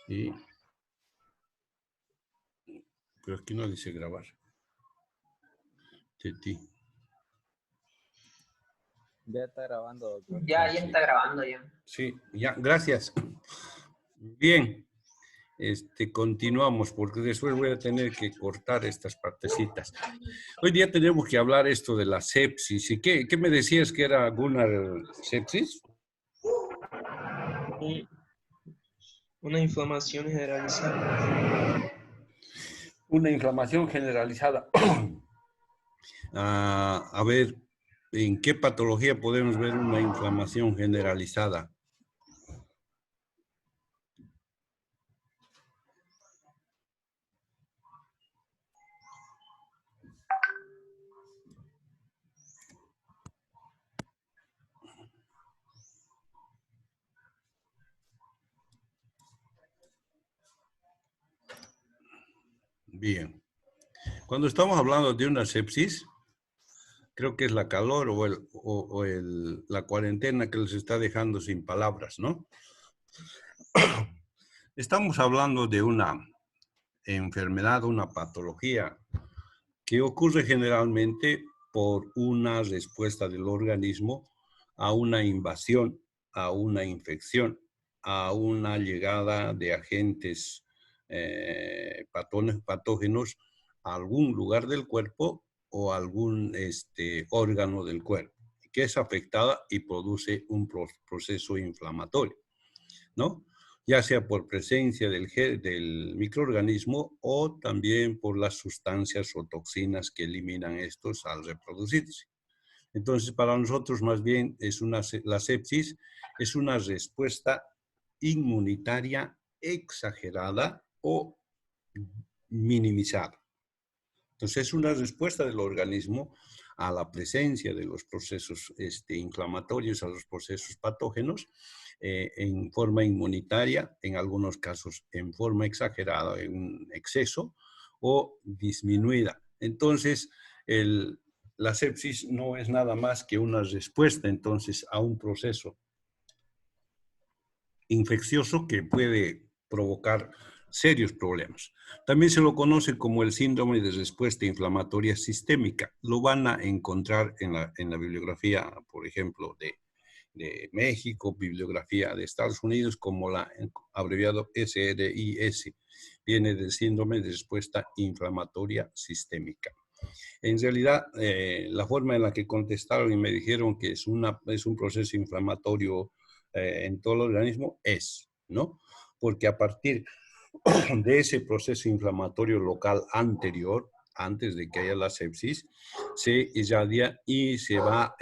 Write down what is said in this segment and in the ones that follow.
Y, pero aquí no dice grabar. Teti. Ya está grabando, doctor. Ya está grabando ya. Sí, ya, gracias. Bien, continuamos porque después voy a tener que cortar estas partecitas. Hoy día tenemos que hablar esto de la sepsis. ¿Y qué me decías que era Gunnar sepsis? Una inflamación generalizada. Una inflamación generalizada. A ver, ¿en qué patología podemos ver una inflamación generalizada? Bien. Cuando estamos hablando de una sepsis, creo que es la calor o la cuarentena que les está dejando sin palabras, ¿no? Estamos hablando de una enfermedad, una patología que ocurre generalmente por una respuesta del organismo a una invasión, a una infección, a una llegada de agentes patógenos a algún lugar del cuerpo o algún órgano del cuerpo, que es afectada y produce un proceso inflamatorio, ¿no? Ya sea por presencia del microorganismo o también por las sustancias o toxinas que eliminan estos al reproducirse. Entonces, para nosotros más bien la sepsis es una respuesta inmunitaria exagerada o minimizada. Entonces, es una respuesta del organismo a la presencia de los procesos inflamatorios, a los procesos patógenos, en forma inmunitaria, en algunos casos en forma exagerada, en un exceso, o disminuida. Entonces, la sepsis no es nada más que una respuesta, entonces, a un proceso infeccioso que puede provocar serios problemas. También se lo conoce como el síndrome de respuesta inflamatoria sistémica. Lo van a encontrar en la bibliografía, por ejemplo, de México, bibliografía de Estados Unidos, como la abreviado SRIS. Viene del síndrome de respuesta inflamatoria sistémica. En realidad, la forma en la que contestaron y me dijeron que es un proceso inflamatorio en todo el organismo ¿no? Porque a partir de ese proceso inflamatorio local anterior, antes de que haya la sepsis, se irradia y se va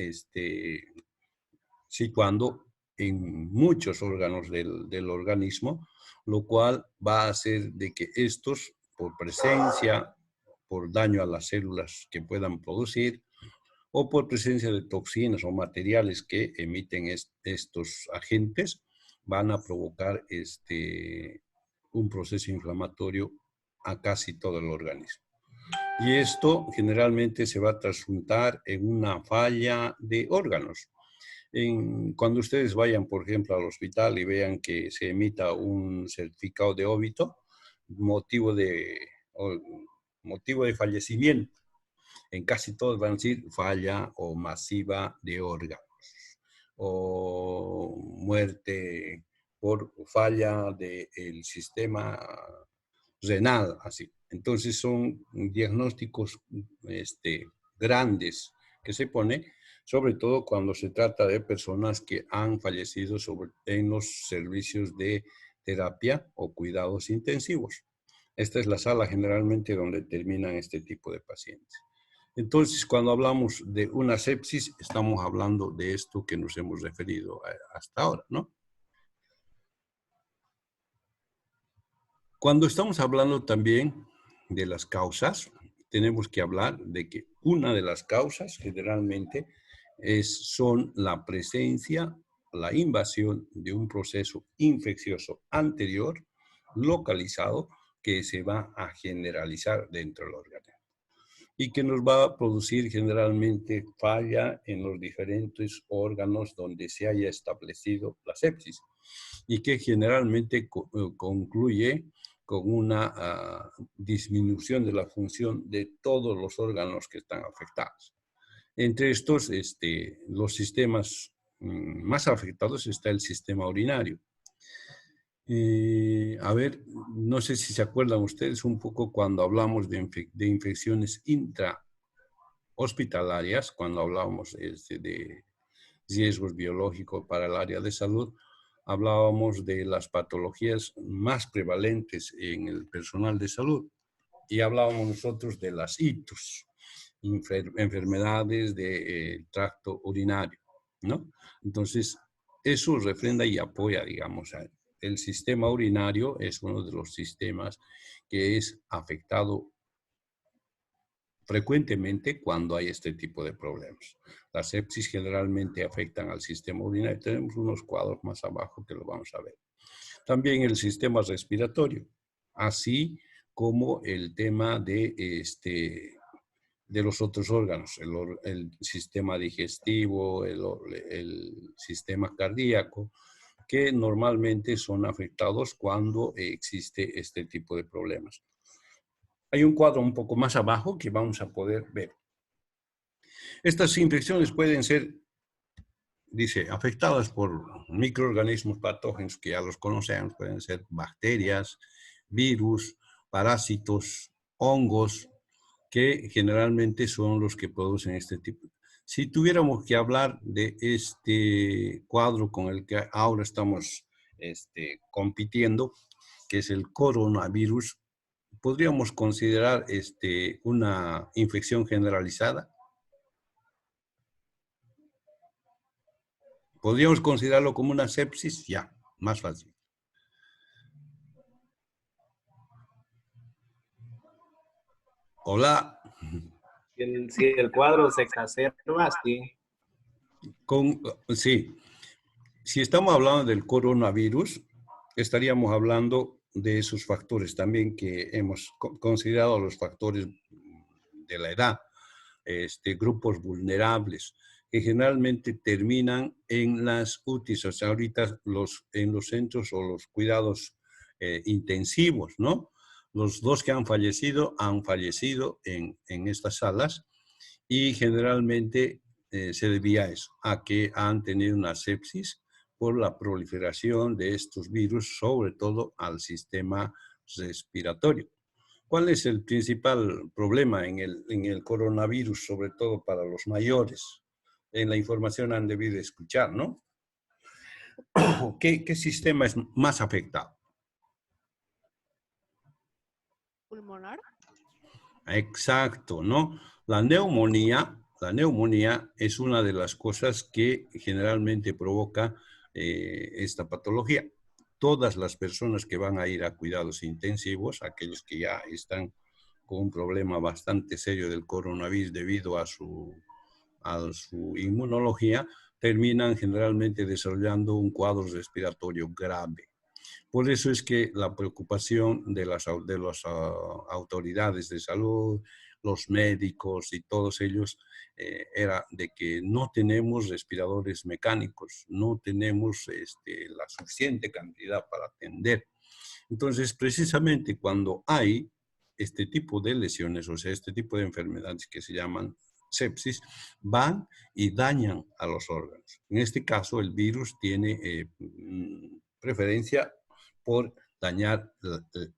situando en muchos órganos del organismo, lo cual va a hacer de que estos, por presencia, por daño a las células que puedan producir, o por presencia de toxinas o materiales que emiten estos agentes, van a provocar un proceso inflamatorio a casi todo el organismo. Y esto generalmente se va a trasuntar en una falla de órganos. Cuando ustedes vayan, por ejemplo, al hospital y vean que se emita un certificado de óbito, motivo de fallecimiento, en casi todos van a decir falla o masiva de órganos o muerte por falla del sistema renal, así. Entonces son diagnósticos grandes que se pone, sobre todo cuando se trata de personas que han fallecido en los servicios de terapia o cuidados intensivos. Esta es la sala generalmente donde terminan este tipo de pacientes. Entonces, cuando hablamos de una sepsis, estamos hablando de esto que nos hemos referido hasta ahora, ¿no? Cuando estamos hablando también de las causas, tenemos que hablar de que una de las causas generalmente son la presencia, la invasión de un proceso infeccioso anterior, localizado, que se va a generalizar dentro del organismo y que nos va a producir generalmente falla en los diferentes órganos donde se haya establecido la sepsis. y que generalmente concluye con una disminución de la función de todos los órganos que están afectados. Entre estos, los sistemas más afectados está el sistema urinario. A ver, no sé si se acuerdan ustedes un poco cuando hablamos de infecciones intrahospitalarias, cuando hablamos de riesgos biológicos para el área de salud, hablábamos de las patologías más prevalentes en el personal de salud y hablábamos nosotros de las ITUS, enfermedades del tracto urinario, ¿no? Entonces, eso refrenda y apoya, digamos, el sistema urinario es uno de los sistemas que es afectado frecuentemente cuando hay este tipo de problemas. Las sepsis generalmente afectan al sistema urinario. Tenemos unos cuadros más abajo que lo vamos a ver. También el sistema respiratorio, así como el tema de los otros órganos, el sistema digestivo, el sistema cardíaco, que normalmente son afectados cuando existe este tipo de problemas. Hay un cuadro un poco más abajo que vamos a poder ver. Estas infecciones pueden ser, dice, afectadas por microorganismos patógenos que ya los conocemos, pueden ser bacterias, virus, parásitos, hongos, que generalmente son los que producen este tipo. Si tuviéramos que hablar de este cuadro con el que ahora estamos compitiendo, que es el coronavirus, ¿podríamos considerar una infección generalizada? ¿Podríamos considerarlo como una sepsis? Ya, más fácil. Hola. Si el cuadro se exacerba, sí. Sí. Si estamos hablando del coronavirus, estaríamos hablando de esos factores también que hemos considerado los factores de la edad, grupos vulnerables, que generalmente terminan en las UTIs, o sea, ahorita en los centros o los cuidados intensivos, ¿no? Los dos que han fallecido en estas salas y generalmente se debía a eso, a que han tenido una sepsis por la proliferación de estos virus, sobre todo al sistema respiratorio. ¿Cuál es el principal problema en el coronavirus, sobre todo para los mayores? En la información han debido escuchar, ¿no? ¿Qué sistema es más afectado? Pulmonar. Exacto, ¿no? La neumonía es una de las cosas que generalmente provoca esta patología. Todas las personas que van a ir a cuidados intensivos, aquellos que ya están con un problema bastante serio del coronavirus debido a su inmunología, terminan generalmente desarrollando un cuadro respiratorio grave. Por eso es que la preocupación de las autoridades de salud, los médicos y todos ellos era de que no tenemos respiradores mecánicos, no tenemos la suficiente cantidad para atender. Entonces, precisamente cuando hay este tipo de lesiones, o sea, este tipo de enfermedades que se llaman sepsis, van y dañan a los órganos. En este caso, el virus tiene preferencia por dañar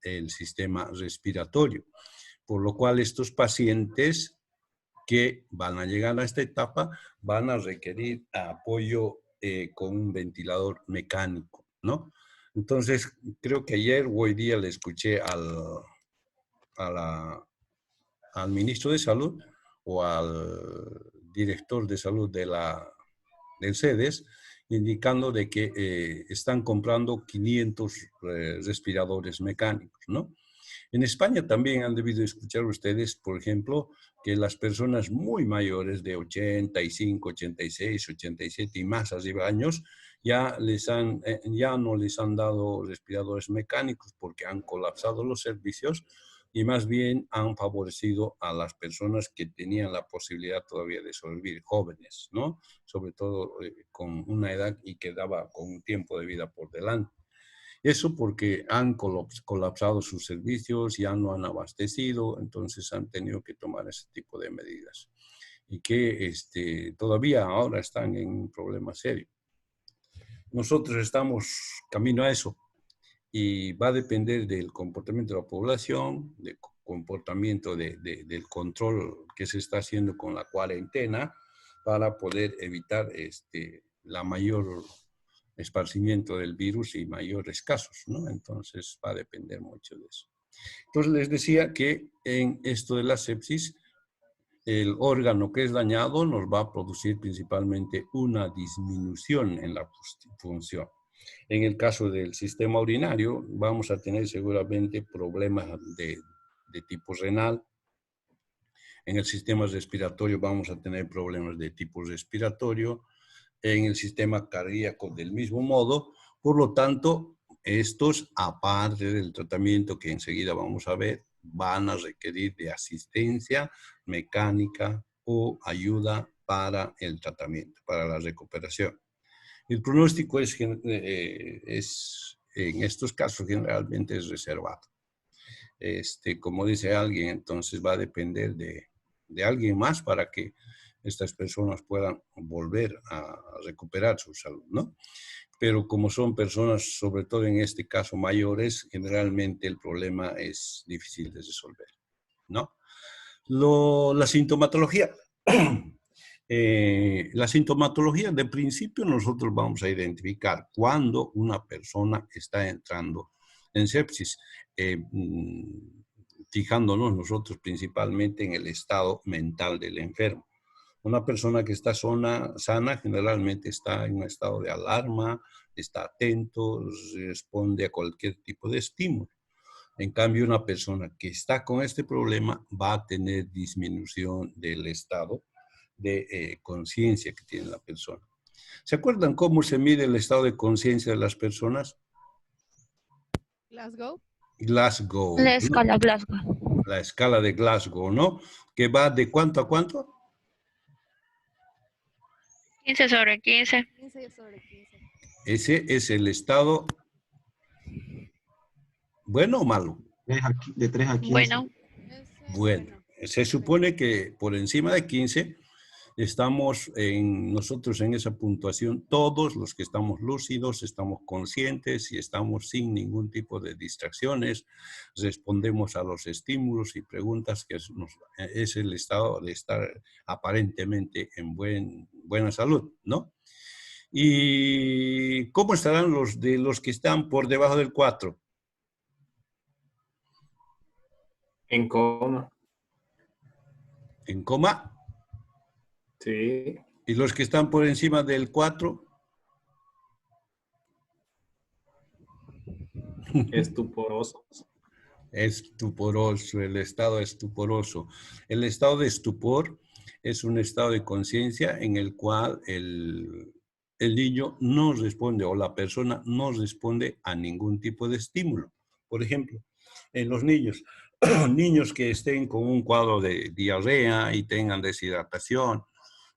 el sistema respiratorio, por lo cual estos pacientes que van a llegar a esta etapa van a requerir apoyo con un ventilador mecánico, ¿no? Entonces, creo que ayer o hoy día le escuché al ministro de Salud o al director de salud del CEDES, indicando de que están comprando 500 respiradores mecánicos, ¿no? En España también han debido escuchar ustedes, por ejemplo, que las personas muy mayores de 85, 86, 87 y más arriba años ya no les han dado respiradores mecánicos porque han colapsado los servicios y más bien han favorecido a las personas que tenían la posibilidad todavía de sobrevivir, jóvenes, ¿no? Sobre todo con una edad y que daba con un tiempo de vida por delante. Eso porque han colapsado sus servicios, ya no han abastecido, entonces han tenido que tomar ese tipo de medidas. Y que todavía ahora están en un problema serio. Nosotros estamos camino a eso y va a depender del comportamiento de la población, del comportamiento del control que se está haciendo con la cuarentena para poder evitar la mayor esparcimiento del virus y mayores casos, ¿no? Entonces va a depender mucho de eso. Entonces les decía que en esto de la sepsis, el órgano que es dañado nos va a producir principalmente una disminución en la función. En el caso del sistema urinario, vamos a tener seguramente problemas de tipo renal. En el sistema respiratorio vamos a tener problemas de tipo respiratorio. En el sistema cardíaco del mismo modo. Por lo tanto, estos, aparte del tratamiento que enseguida vamos a ver, van a requerir de asistencia mecánica o ayuda para el tratamiento, para la recuperación. El pronóstico en estos casos generalmente es reservado. Como dice alguien, entonces va a depender de alguien más para que estas personas puedan volver a recuperar su salud, ¿no? Pero como son personas, sobre todo en este caso mayores, generalmente el problema es difícil de resolver, ¿no? La sintomatología. La sintomatología, de principio, nosotros vamos a identificar cuando una persona está entrando en sepsis, fijándonos nosotros principalmente en el estado mental del enfermo. Una persona que está sana generalmente está en un estado de alarma, está atento, responde a cualquier tipo de estímulo. En cambio, una persona que está con este problema va a tener disminución del estado de conciencia que tiene la persona. ¿Se acuerdan cómo se mide el estado de conciencia de las personas? Glasgow. Glasgow. La escala Glasgow. La escala de Glasgow, ¿no? Que va de ¿cuánto a cuánto? 15/15. 15/15. Ese es el estado, ¿bueno o malo? De 3 a 15. Bueno, Bueno, se supone que por encima de 15 estamos nosotros en esa puntuación, todos los que estamos lúcidos, estamos conscientes y estamos sin ningún tipo de distracciones, respondemos a los estímulos y preguntas, que es el estado de estar aparentemente en buena salud, ¿no? ¿Y cómo estarán los que están por debajo del 4? En coma. ¿En coma? Sí. ¿Y los que están por encima del 4? Estuporosos. Estuporoso, el estado estuporoso. El estado de estupor es un estado de conciencia en el cual el niño no responde o la persona no responde a ningún tipo de estímulo. Por ejemplo, en los niños, niños que estén con un cuadro de diarrea y tengan deshidratación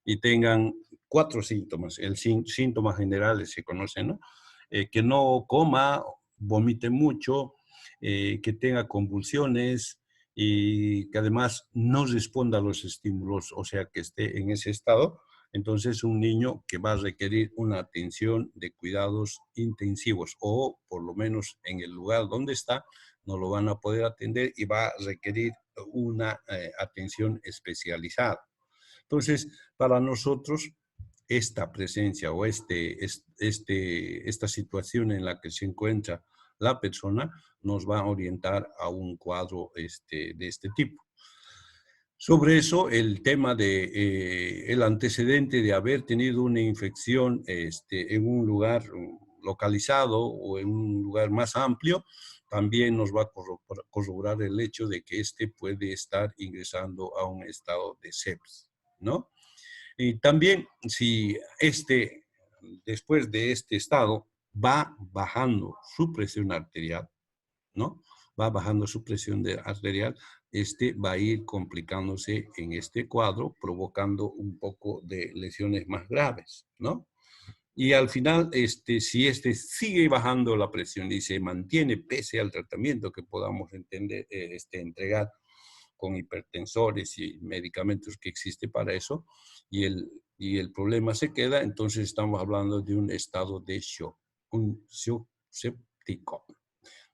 y tengan 4 síntomas, el síntoma general se conoce, ¿no? Que no coma, vomite mucho, que tenga convulsiones y que además no responda a los estímulos, o sea, que esté en ese estado, entonces un niño que va a requerir una atención de cuidados intensivos o por lo menos en el lugar donde está, no lo van a poder atender y va a requerir una atención especializada. Entonces, para nosotros, esta presencia o esta situación en la que se encuentra la persona nos va a orientar a un cuadro de este tipo. Sobre eso, el tema de el antecedente de haber tenido una infección en un lugar localizado o en un lugar más amplio, también nos va a corroborar el hecho de que puede estar ingresando a un estado de sepsis, ¿no? Y también si después de este estado, va bajando su presión arterial, ¿no? Va bajando su presión arterial, va a ir complicándose en este cuadro, provocando un poco de lesiones más graves, ¿no? Y al final, si sigue bajando la presión y se mantiene pese al tratamiento que podamos entregar con hipertensores y medicamentos que existe para eso, y el problema se queda, entonces estamos hablando de un estado de shock, un shock séptico,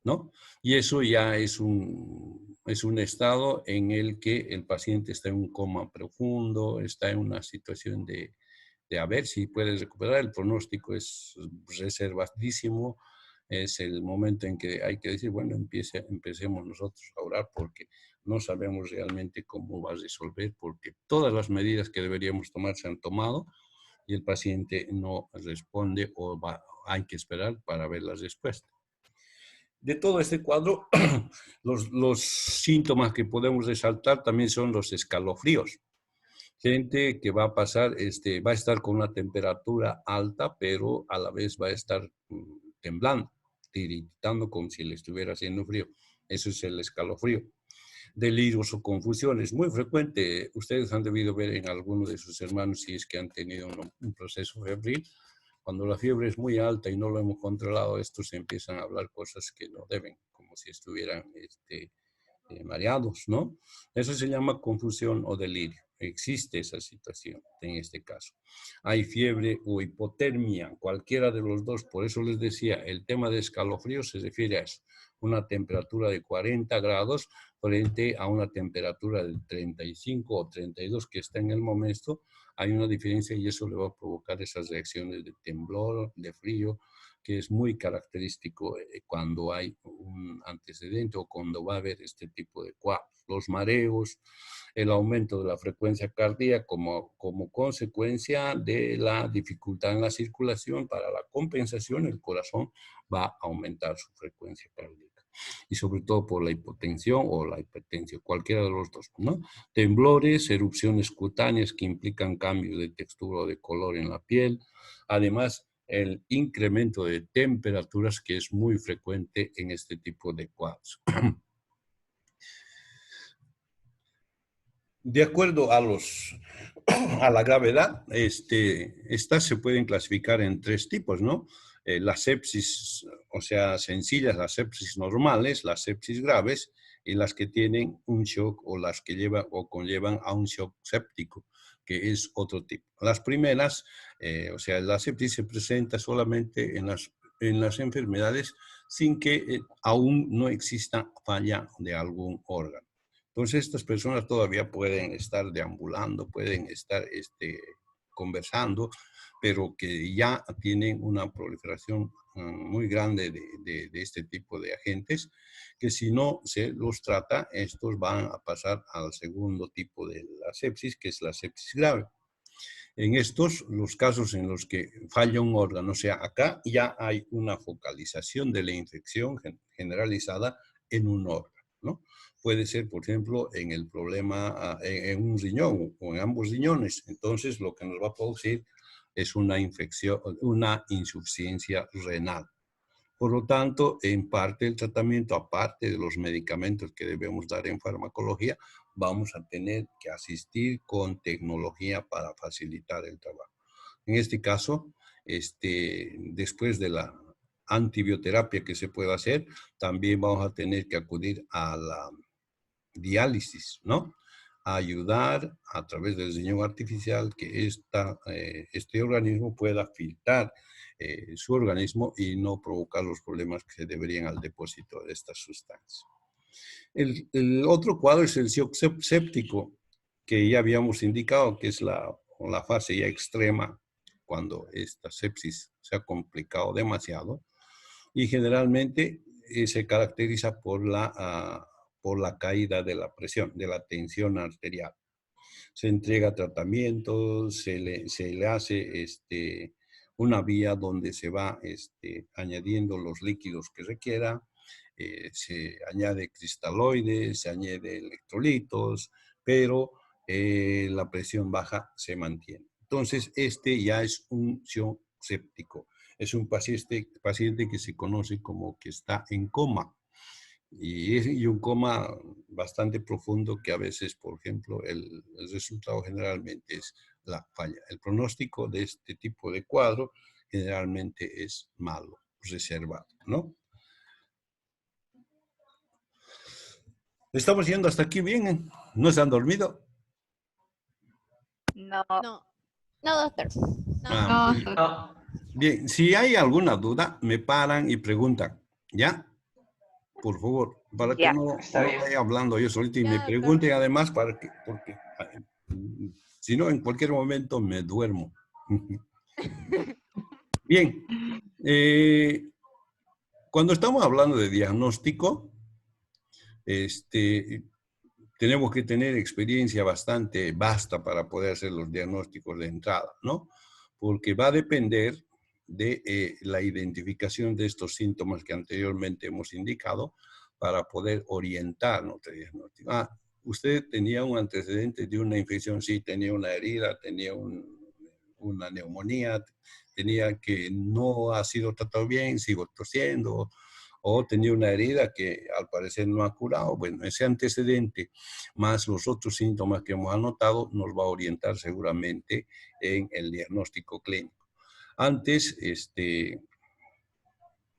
¿no? Y eso ya es un estado en el que el paciente está en un coma profundo, está en una situación de a ver si puede recuperar. El pronóstico es reservadísimo. Es el momento en que hay que decir, bueno, empecemos nosotros a orar porque no sabemos realmente cómo va a resolver, porque todas las medidas que deberíamos tomar se han tomado y el paciente no responde o hay que esperar para ver la respuesta. De todo este cuadro, los síntomas que podemos resaltar también son los escalofríos. Gente que va a pasar, va a estar con una temperatura alta, pero a la vez va a estar temblando, tiritando como si le estuviera haciendo frío. Eso es el escalofrío. Delirios o confusiones, muy frecuente. Ustedes han debido ver en alguno de sus hermanos si es que han tenido un proceso febril. Cuando la fiebre es muy alta y no lo hemos controlado, estos empiezan a hablar cosas que no deben, como si estuvieran mareados, ¿no? Eso se llama confusión o delirio. Existe esa situación en este caso. Hay fiebre o hipotermia, cualquiera de los dos. Por eso les decía, el tema de escalofrío se refiere a eso. Una temperatura de 40 grados frente a una temperatura de 35 o 32 que está en el momento. Hay una diferencia y eso le va a provocar esas reacciones de temblor, de frío, que es muy característico cuando hay un antecedente o cuando va a haber este tipo de cuadros. Los mareos, el aumento de la frecuencia cardíaca como consecuencia de la dificultad en la circulación. Para la compensación, el corazón va a aumentar su frecuencia cardíaca. Y sobre todo por la hipotensión o la hipertensión, cualquiera de los dos, ¿no? Temblores, erupciones cutáneas que implican cambios de textura o de color en la piel. Además, el incremento de temperaturas que es muy frecuente en este tipo de cuadros. De acuerdo a la gravedad, estas se pueden clasificar en tres tipos, ¿no? La sepsis, o sea, sencillas, las sepsis normales, las sepsis graves y las que tienen un shock o las que conllevan a un shock séptico, que es otro tipo. Las primeras, o sea, la sepsis se presenta solamente en las enfermedades sin que aún no exista falla de algún órgano. Entonces, estas personas todavía pueden estar deambulando, pueden estar conversando, pero que ya tienen una proliferación muy grande de este tipo de agentes, que si no se los trata, estos van a pasar al segundo tipo de la sepsis, que es la sepsis grave. En estos, los casos en los que falla un órgano, o sea, acá ya hay una focalización de la infección generalizada en un órgano, ¿no? Puede ser, por ejemplo, en el problema, en un riñón o en ambos riñones. Entonces, lo que nos va a producir es una infección, una insuficiencia renal. Por lo tanto, en parte el tratamiento, aparte de los medicamentos que debemos dar en farmacología, vamos a tener que asistir con tecnología para facilitar el trabajo. En este caso, después de la antibioterapia que se puede hacer, también vamos a tener que acudir a la diálisis, ¿no? A ayudar a través del riñón artificial que este organismo pueda filtrar su organismo y no provocar los problemas que se deberían al depósito de estas sustancias. El otro cuadro es el shock séptico, que ya habíamos indicado que es la fase ya extrema cuando esta sepsis se ha complicado demasiado y generalmente se caracteriza por la caída de la presión, de la tensión arterial. Se entrega tratamiento, se le hace una vía donde se va añadiendo los líquidos que requiera, se añade cristaloides, se añade electrolitos, pero la presión baja se mantiene. Entonces, ya es un shock séptico. Es un paciente que se conoce como que está en coma. Y un coma bastante profundo que a veces, por ejemplo, el resultado generalmente es la falla. El pronóstico de este tipo de cuadro generalmente es malo, reservado, ¿no? ¿Estamos yendo hasta aquí bien? ¿No se han dormido? No. No, doctor. Ah, No. No. bien, si hay alguna duda, me paran y preguntan, ¿ya? Por favor, para que Ya. no Está bien. vaya hablando yo solito y Ya, me doctor. pregunten además porque si no, en cualquier momento me duermo. Bien, cuando estamos hablando de diagnóstico, tenemos que tener experiencia bastante vasta para poder hacer los diagnósticos de entrada, ¿no? Porque va a depender de la identificación de estos síntomas que anteriormente hemos indicado para poder orientar nuestro diagnóstico. Ah, usted tenía un antecedente de una infección, sí, tenía una herida, tenía una neumonía, tenía que no ha sido tratado bien, sigo tosiendo, o tenía una herida que al parecer no ha curado. Bueno, ese antecedente más los otros síntomas que hemos anotado nos va a orientar seguramente en el diagnóstico clínico. Antes,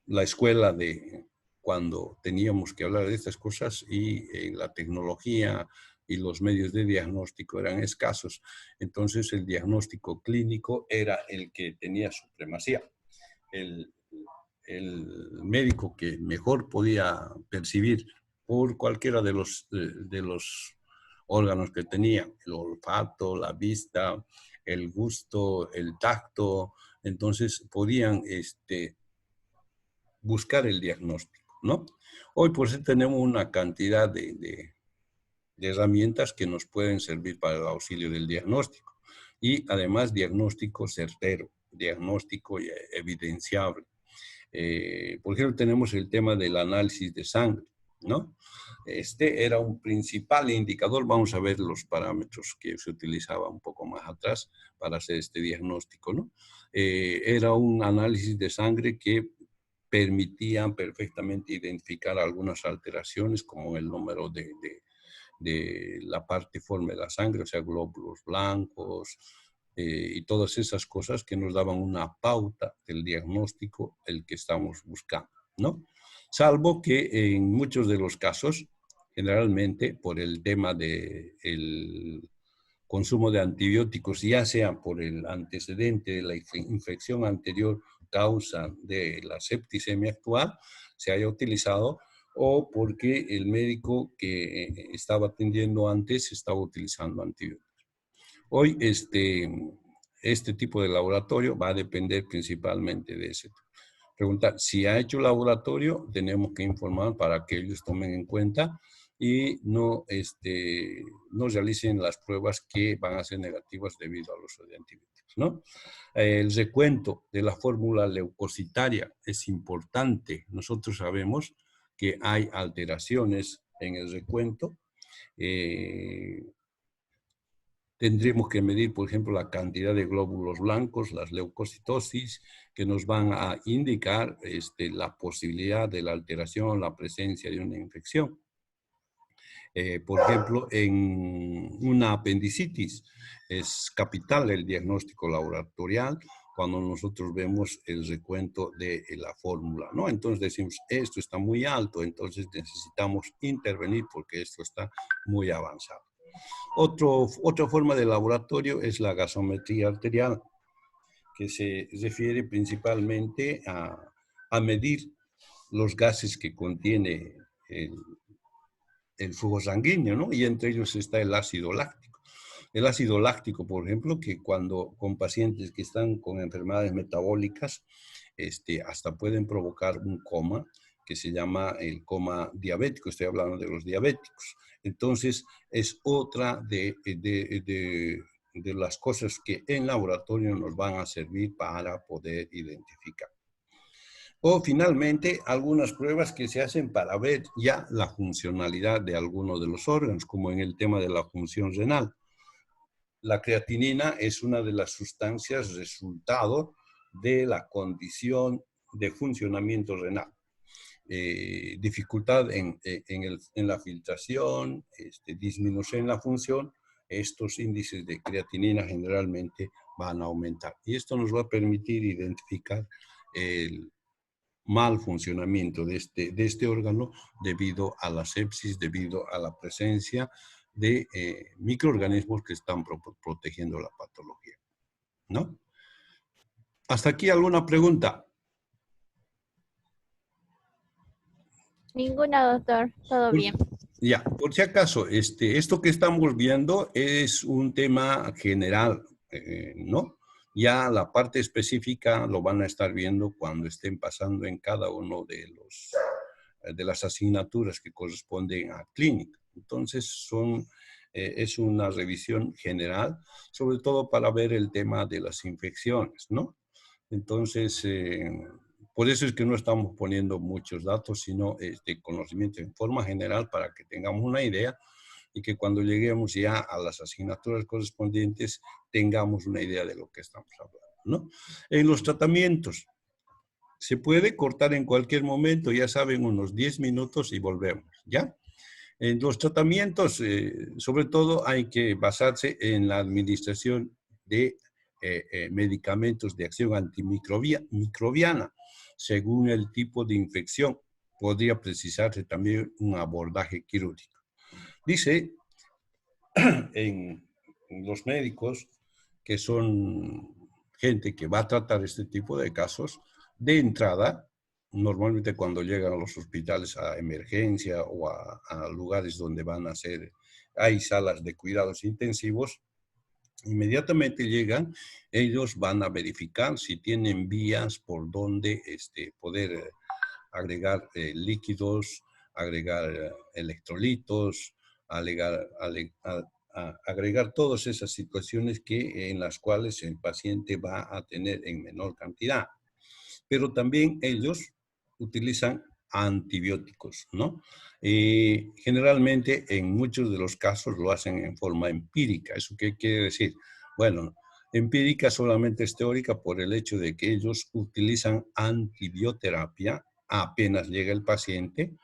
la escuela de cuando teníamos que hablar de estas cosas y la tecnología y los medios de diagnóstico eran escasos, entonces el diagnóstico clínico era el que tenía supremacía. El, el médico que mejor podía percibir por cualquiera de los órganos que tenía, el olfato, la vista, el gusto, el tacto, entonces podían buscar el diagnóstico, ¿no? Hoy pues tenemos una cantidad de herramientas que nos pueden servir para el auxilio del diagnóstico y además diagnóstico certero, diagnóstico evidenciable. Por ejemplo, tenemos el tema del análisis de sangre, ¿no? Este era un principal indicador. Vamos a ver los parámetros que se utilizaba un poco más atrás para hacer este diagnóstico, ¿no? Era un análisis de sangre que permitía perfectamente identificar algunas alteraciones como el número de la parte forma de la sangre, o sea, glóbulos blancos, y todas esas cosas que nos daban una pauta del diagnóstico el que estamos buscando, ¿no? Salvo que en muchos de los casos, generalmente por el tema del consumo de antibióticos, ya sea por el antecedente de la infección anterior, causa de la septicemia actual, se haya utilizado, o porque el médico que estaba atendiendo antes estaba utilizando antibióticos. Hoy este tipo de laboratorio va a depender principalmente de ese. Preguntar, si ha hecho laboratorio, tenemos que informar para que ellos tomen en cuenta y no realicen las pruebas que van a ser negativas debido al uso de antibióticos, ¿no? El recuento de la fórmula leucocitaria es importante. Nosotros sabemos que hay alteraciones en el recuento. Tendremos que medir, por ejemplo, la cantidad de glóbulos blancos, las leucocitosis, que nos van a indicar la posibilidad de la alteración, la presencia de una infección. Por ejemplo, en una apendicitis es capital el diagnóstico laboratorial cuando nosotros vemos el recuento de la fórmula, ¿no? Entonces decimos, esto está muy alto, entonces necesitamos intervenir porque esto está muy avanzado. Otra forma de laboratorio es la gasometría arterial, que se refiere principalmente a medir los gases que contiene el flujo sanguíneo, ¿no? Y entre ellos está el ácido láctico. El ácido láctico, por ejemplo, que cuando con pacientes que están con enfermedades metabólicas, hasta pueden provocar un coma, que se llama el coma diabético, estoy hablando de los diabéticos. Entonces, es otra de las cosas que en laboratorio nos van a servir para poder identificar. O finalmente, algunas pruebas que se hacen para ver ya la funcionalidad de alguno de los órganos, como en el tema de la función renal. La creatinina es una de las sustancias resultado de la condición de funcionamiento renal. Dificultad en la filtración, disminución en la función, estos índices de creatinina generalmente van a aumentar. Y esto nos va a permitir identificar el mal funcionamiento de este órgano debido a la sepsis, debido a la presencia de microorganismos que están protegiendo la patología, ¿no? ¿Hasta aquí alguna pregunta? Ninguna, doctor. Todo bien. Ya, por si acaso, esto que estamos viendo es un tema general, ¿no? Ya la parte específica lo van a estar viendo cuando estén pasando en cada uno de las asignaturas que corresponden a clínica. Entonces, es una revisión general, sobre todo para ver el tema de las infecciones, ¿no? Entonces, por eso es que no estamos poniendo muchos datos, sino conocimiento en forma general para que tengamos una idea y que cuando lleguemos ya a las asignaturas correspondientes tengamos una idea de lo que estamos hablando, ¿no? En los tratamientos, se puede cortar en cualquier momento, ya saben, unos 10 minutos y volvemos, ¿ya? En los tratamientos, sobre todo, hay que basarse en la administración de medicamentos de acción antimicrobiana, según el tipo de infección. Podría precisarse también un abordaje quirúrgico. Dice en los médicos, que son gente que va a tratar este tipo de casos, de entrada, normalmente cuando llegan a los hospitales a emergencia o a lugares donde van a hacer, hay salas de cuidados intensivos, inmediatamente llegan, ellos van a verificar si tienen vías por donde poder agregar líquidos, agregar electrolitos, agregar todas esas situaciones en las cuales el paciente va a tener en menor cantidad. Pero también ellos utilizan antibióticos, ¿no? Generalmente en muchos de los casos lo hacen en forma empírica. ¿Eso qué quiere decir? Bueno, empírica solamente es teórica por el hecho de que ellos utilizan antibioterapia apenas llega el paciente,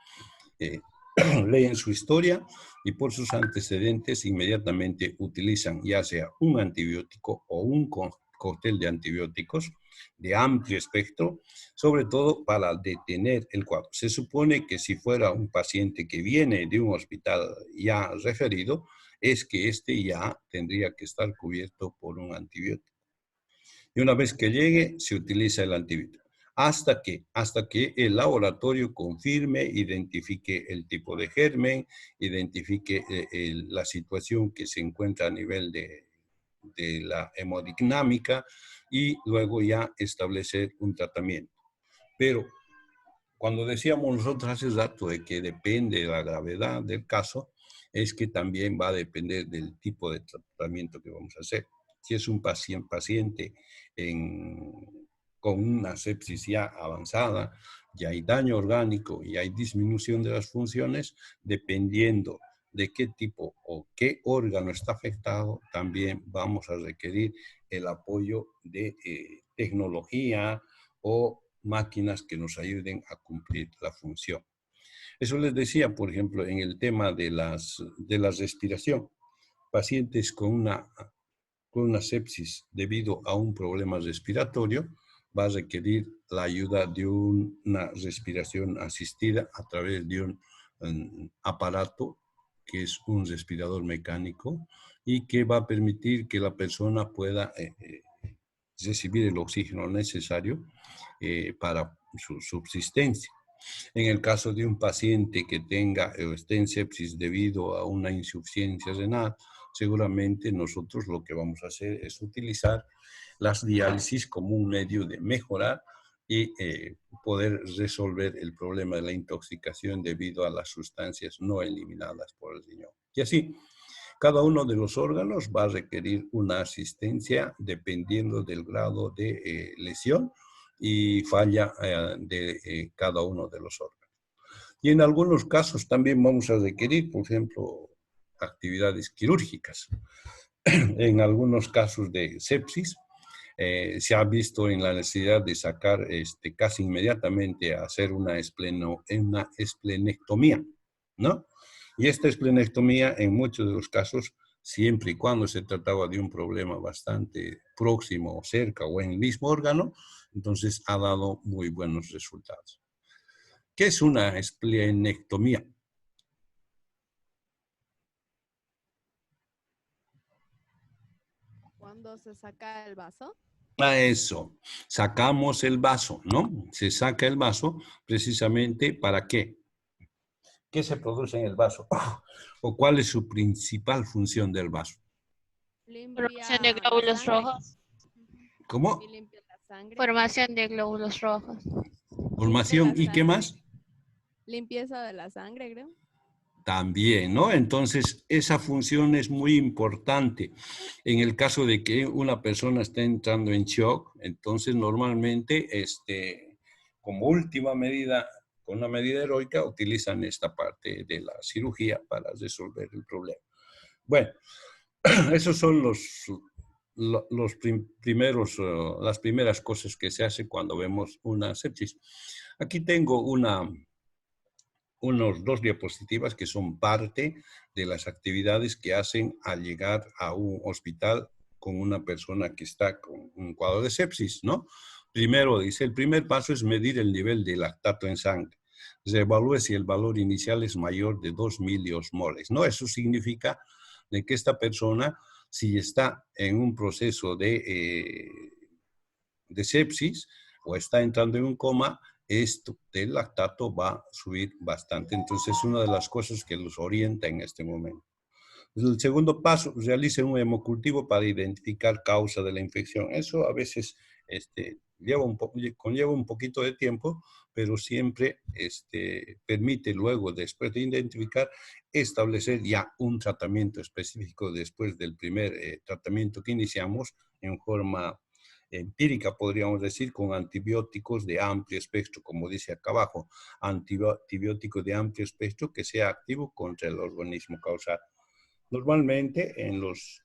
leen su historia y por sus antecedentes inmediatamente utilizan ya sea un antibiótico o un cóctel de antibióticos de amplio espectro, sobre todo para detener el cuadro. Se supone que si fuera un paciente que viene de un hospital ya referido, es que ya tendría que estar cubierto por un antibiótico. Y una vez que llegue, se utiliza el antibiótico. Hasta que el laboratorio confirme, identifique el tipo de germen, identifique la situación que se encuentra a nivel de la hemodinámica y luego ya establecer un tratamiento. Pero cuando decíamos nosotros hace rato de que depende de la gravedad del caso, es que también va a depender del tipo de tratamiento que vamos a hacer. Si es un paciente con una sepsis ya avanzada, ya hay daño orgánico y hay disminución de las funciones, dependiendo de qué tipo o qué órgano está afectado, también vamos a requerir el apoyo de tecnología o máquinas que nos ayuden a cumplir la función. Eso les decía, por ejemplo, en el tema de la respiración. Pacientes con una sepsis debido a un problema respiratorio va a requerir la ayuda de una respiración asistida a través de un aparato que es un respirador mecánico y que va a permitir que la persona pueda recibir el oxígeno necesario para su subsistencia. En el caso de un paciente que tenga o esté en sepsis debido a una insuficiencia renal, seguramente nosotros lo que vamos a hacer es utilizar las diálisis como un medio de mejorar y poder resolver el problema de la intoxicación debido a las sustancias no eliminadas por el riñón. Y así, cada uno de los órganos va a requerir una asistencia dependiendo del grado de lesión y falla de cada uno de los órganos. Y en algunos casos también vamos a requerir, por ejemplo, actividades quirúrgicas. En algunos casos de sepsis, se ha visto en la necesidad de sacar casi inmediatamente a hacer una esplenectomía, ¿no? Y esta esplenectomía en muchos de los casos siempre y cuando se trataba de un problema bastante próximo o cerca o en el mismo órgano, entonces ha dado muy buenos resultados. ¿Qué es una esplenectomía? Cuando se saca el vaso. A eso, sacamos el vaso, ¿no? Se saca el vaso precisamente ¿para qué? ¿Qué se produce en el vaso? ¿O cuál es su principal función del vaso? Formación de Limpia la glóbulos sangre. rojos. ¿Cómo? Y limpia la sangre. Formación de glóbulos rojos. Formación Limpia la y qué sangre. más? Limpieza de la sangre, creo. También, ¿no? Entonces, esa función es muy importante. En el caso de que una persona esté entrando en shock, entonces normalmente, como última medida, con una medida heroica, utilizan esta parte de la cirugía para resolver el problema. Bueno, esos son las primeras cosas que se hace cuando vemos una sepsis. Aquí tengo unos 2 diapositivas que son parte de las actividades que hacen al llegar a un hospital con una persona que está con un cuadro de sepsis, ¿no? Primero dice, el primer paso es medir el nivel de lactato en sangre. Se evalúa si el valor inicial es mayor de 2 miliosmoles, ¿no? Eso significa de que esta persona, si está en un proceso de sepsis o está entrando en un coma, esto del lactato va a subir bastante. Entonces, es una de las cosas que los orienta en este momento. El segundo paso, realice un hemocultivo para identificar causa de la infección. Eso a veces conlleva un poquito de tiempo, pero siempre permite luego, después de identificar, establecer ya un tratamiento específico después del primer tratamiento que iniciamos en forma empírica, podríamos decir, con antibióticos de amplio espectro, como dice acá abajo, antibiótico de amplio espectro que sea activo contra el organismo causal. Normalmente en los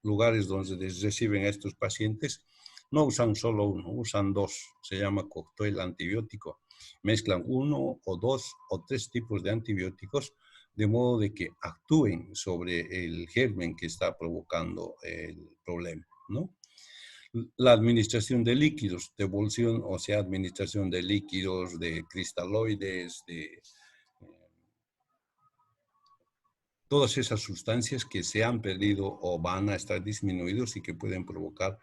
lugares donde reciben a estos pacientes no usan solo uno, usan 2, se llama cóctel antibiótico. Mezclan 1 o 2 o 3 tipos de antibióticos de modo de que actúen sobre el germen que está provocando el problema, ¿no? La administración de líquidos, de emulsión, o sea, administración de líquidos, de cristaloides, de todas esas sustancias que se han perdido o van a estar disminuidos y que pueden provocar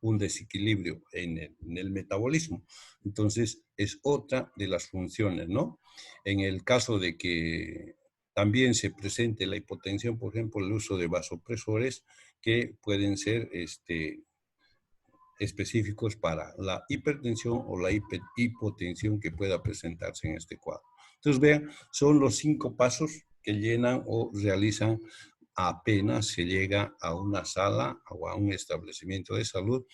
un desequilibrio en el metabolismo. Entonces, es otra de las funciones, ¿no? En el caso de que también se presente la hipotensión, por ejemplo, el uso de vasopresores que pueden ser específicos para la hipertensión o la hipotensión que pueda presentarse en este cuadro. Entonces, vean, son los 5 pasos que llenan o realizan apenas se llega a una sala o a un establecimiento de salud